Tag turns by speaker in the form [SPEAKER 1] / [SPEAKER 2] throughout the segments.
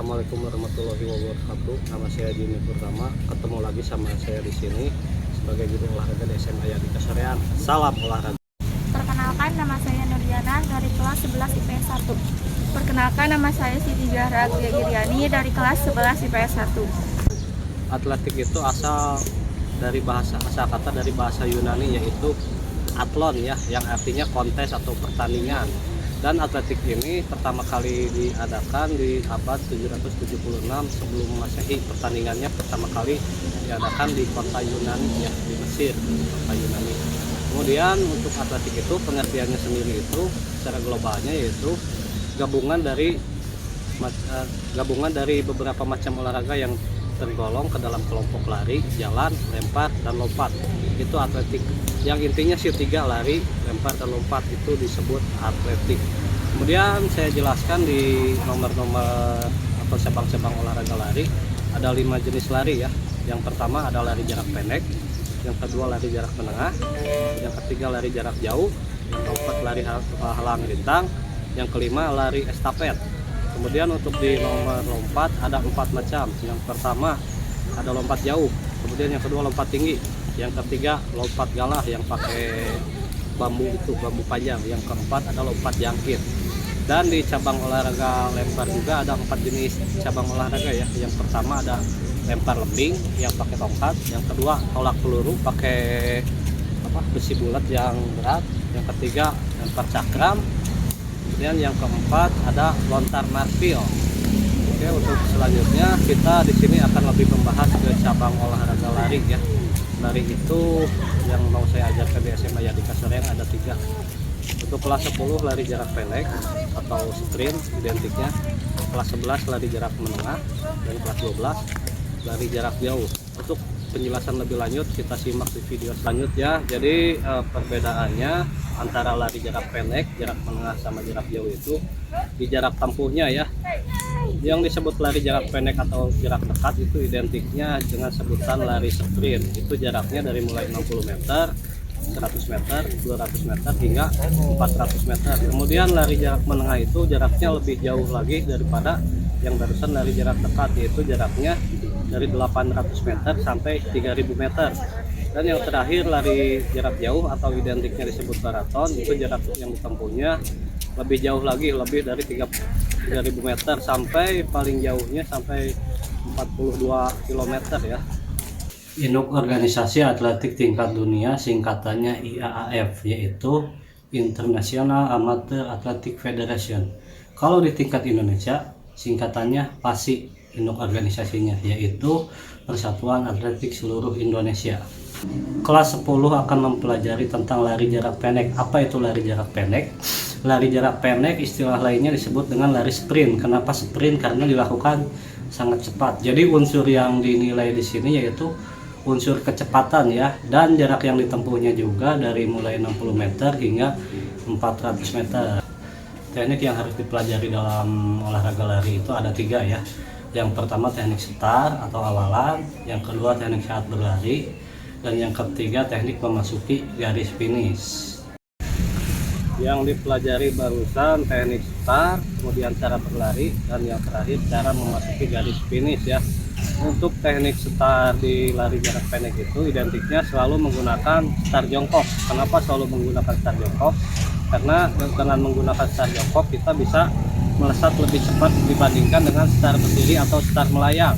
[SPEAKER 1] Assalamualaikum warahmatullahi wabarakatuh. Nama saya Jimmy Purtama. Ketemu lagi sama saya di sini sebagai guru olahraga di SMA Yadika Soreang. Salam olahraga.
[SPEAKER 2] Perkenalkan, nama saya Nurdiana dari kelas 11 IPS 1. Perkenalkan, nama saya Siti Zahra Iriani dari kelas 11 IPS 1.
[SPEAKER 1] Atletik itu asal kata dari bahasa Yunani, yaitu atlon ya, yang artinya kontes atau pertandingan. Dan atletik ini pertama kali diadakan di abad 776 sebelum Masehi. Pertandingannya pertama kali diadakan di kota Yunani ya, di Mesir, kota Yunani. Kemudian untuk atletik itu pengertiannya sendiri itu secara globalnya yaitu gabungan dari beberapa macam olahraga yang tergolong ke dalam kelompok lari, jalan, lempar, dan lompat. Itu atletik. Yang intinya sih tiga: lari, lempar, dan lompat, itu disebut atletik. Kemudian saya jelaskan di nomor-nomor atau cabang-cabang olahraga lari. Ada 5 jenis lari ya. Yang pertama ada lari jarak pendek, yang kedua lari jarak menengah, yang ketiga lari jarak jauh, yang keempat lari halang rintang, yang kelima lari estafet. Kemudian untuk di nomor lompat ada 4 macam. Yang pertama ada lompat jauh, kemudian yang kedua lompat tinggi, yang ketiga lompat galah yang pakai bambu panjang, yang keempat ada lompat jangkit. Dan di cabang olahraga lempar juga ada 4 jenis cabang olahraga ya. Yang pertama ada lempar lembing yang pakai tongkat, yang kedua tolak peluru pakai besi bulat yang berat, yang ketiga lempar cakram, kemudian yang keempat ada lontar martil. Oke, untuk selanjutnya kita di sini akan lebih membahas ke cabang olahraga lari ya. Lari itu yang mau saya ajarkan di SMA Yadika Soreang ada 3. Untuk kelas 10 lari jarak pendek atau sprint identiknya, kelas 11 lari jarak menengah, dan kelas 12 lari jarak jauh. Untuk penjelasan lebih lanjut kita simak di video selanjutnya. Jadi perbedaannya antara lari jarak pendek, jarak menengah, sama jarak jauh itu di jarak tempuhnya ya. Yang disebut lari jarak pendek atau jarak dekat itu identiknya dengan sebutan lari sprint. Itu jaraknya dari mulai 60 meter, 100 meter, 200 meter hingga 400 meter. Kemudian lari jarak menengah itu jaraknya lebih jauh lagi daripada yang barusan lari jarak dekat, yaitu jaraknya dari 800 meter sampai 3000 meter. Dan yang terakhir lari jarak jauh atau identiknya disebut maraton, itu jarak yang ditempuhnya lebih jauh lagi, lebih dari 3000 meter sampai paling jauhnya sampai 42 km ya. Induk Organisasi Atletik Tingkat Dunia, singkatannya IAAF, yaitu International Amateur Athletic Federation. Kalau di tingkat Indonesia singkatannya PASI, induk organisasinya yaitu Persatuan Atletik Seluruh Indonesia. Kelas 10 akan mempelajari tentang lari jarak pendek. Apa itu lari jarak pendek? Lari jarak pendek istilah lainnya disebut dengan lari sprint. Kenapa sprint? Karena dilakukan sangat cepat. Jadi unsur yang dinilai di sini yaitu unsur kecepatan ya, dan jarak yang ditempuhnya juga dari mulai 60 meter hingga 400 meter. Teknik yang harus dipelajari dalam olahraga lari itu ada 3 ya. Yang pertama teknik start atau awalan, yang kedua teknik saat berlari, dan yang ketiga teknik memasuki garis finish. Yang dipelajari barusan teknik start, kemudian cara berlari, dan yang terakhir cara memasuki garis finish ya. Untuk teknik start di lari jarak pendek itu identiknya selalu menggunakan start jongkok. Kenapa selalu menggunakan start jongkok? Karena dengan menggunakan start jongkok kita bisa melesat lebih cepat dibandingkan dengan start berdiri atau start melayang.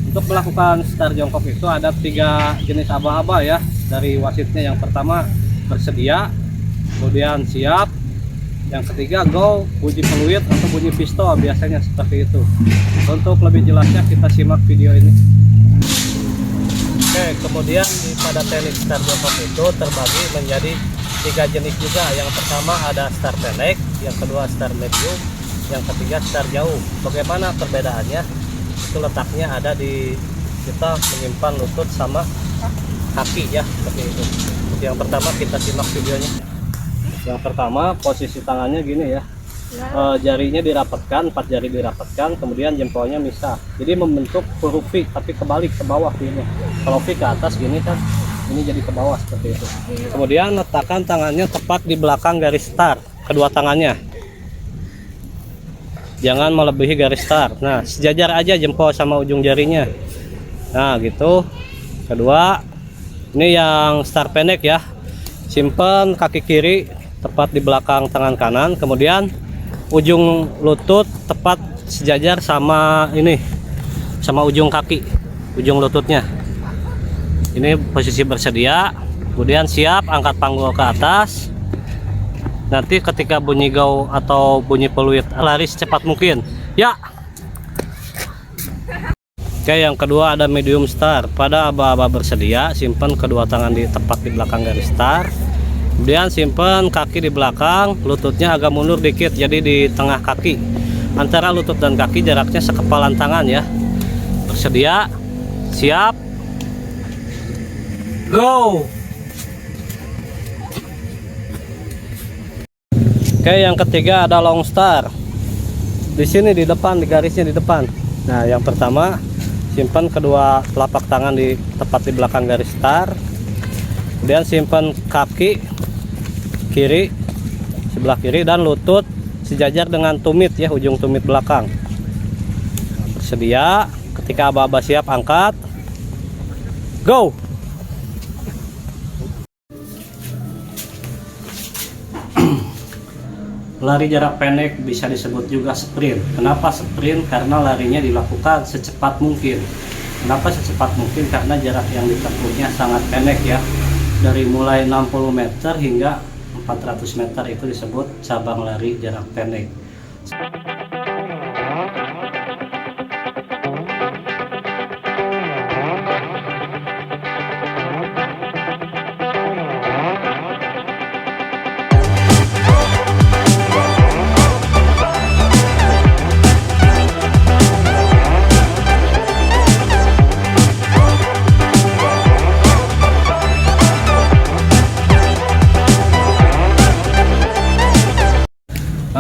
[SPEAKER 1] Untuk melakukan start jongkok itu ada 3 jenis aba-aba ya dari wasitnya. Yang pertama bersedia, kemudian siap, yang ketiga go, bunyi peluit atau bunyi pistol, biasanya seperti itu. Untuk lebih jelasnya kita simak video ini. Oke, kemudian pada teknik start jongkok itu terbagi menjadi 3 jenis juga. Yang pertama ada start pendek, yang kedua start medium, yang ketiga start jauh. Bagaimana perbedaannya? Itu letaknya ada di kita menyimpan lutut sama kaki ya, seperti itu. Yang pertama kita simak videonya. Yang pertama posisi tangannya gini ya, jarinya dirapatkan, 4 jari dirapatkan, kemudian jempolnya misah, jadi membentuk huruf V tapi kebalik ke bawah ini. Kalau V ke atas gini kan, ini jadi ke bawah seperti itu. Kemudian letakkan tangannya tepat di belakang garis start, kedua tangannya. jangan melebihi garis start. Nah, sejajar aja jempol sama ujung jarinya. Nah, gitu. Kedua, ini yang start pendek ya. Simpan kaki kiri tepat di belakang tangan kanan, kemudian ujung lutut tepat sejajar sama ini, sama ujung kaki, ujung lututnya. Ini posisi bersedia. Kemudian siap, angkat panggul ke atas. Nanti ketika bunyi go atau bunyi peluit, lari secepat mungkin ya. Oke, yang kedua ada medium start. Pada aba-aba bersedia, simpan kedua tangan di tepat di belakang garis start. Kemudian simpan kaki di belakang, lututnya agak mundur dikit, jadi di tengah kaki. Antara lutut dan kaki jaraknya sekepalan tangan ya. Bersedia, siap, go. Oke, yang ketiga ada long start. Di sini di depan, di garisnya di depan. Nah, yang pertama simpan kedua telapak tangan di tepat di belakang garis start. Kemudian simpan kaki kiri sebelah kiri dan lutut sejajar dengan tumit ya, ujung tumit belakang. Bersedia, ketika aba-aba siap angkat. Go. Lari jarak pendek bisa disebut juga sprint. Kenapa sprint? Karena larinya dilakukan secepat mungkin. Kenapa secepat mungkin? Karena jarak yang ditempuhnya sangat pendek ya. Dari mulai 60 meter hingga 400 meter itu disebut cabang lari jarak pendek.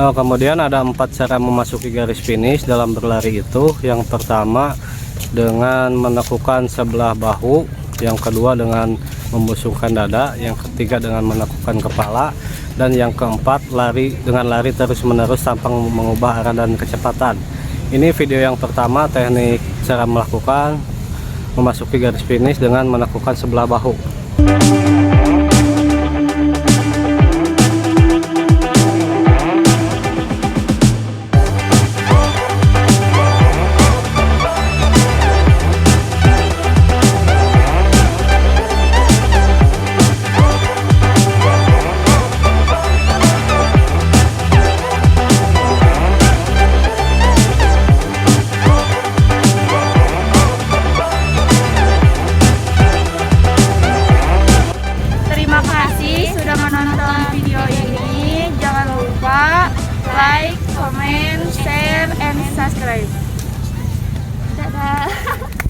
[SPEAKER 1] Kemudian ada 4 cara memasuki garis finish dalam berlari itu. Yang pertama dengan menekukkan sebelah bahu, yang kedua dengan membusungkan dada, yang ketiga dengan menekukkan kepala, dan yang keempat lari dengan lari terus menerus tanpa mengubah arah dan kecepatan. Ini video yang pertama, teknik cara melakukan memasuki garis finish dengan menekukkan sebelah bahu.
[SPEAKER 2] Sudah menonton video ini, jangan lupa like, comment, share, and subscribe. Dadah.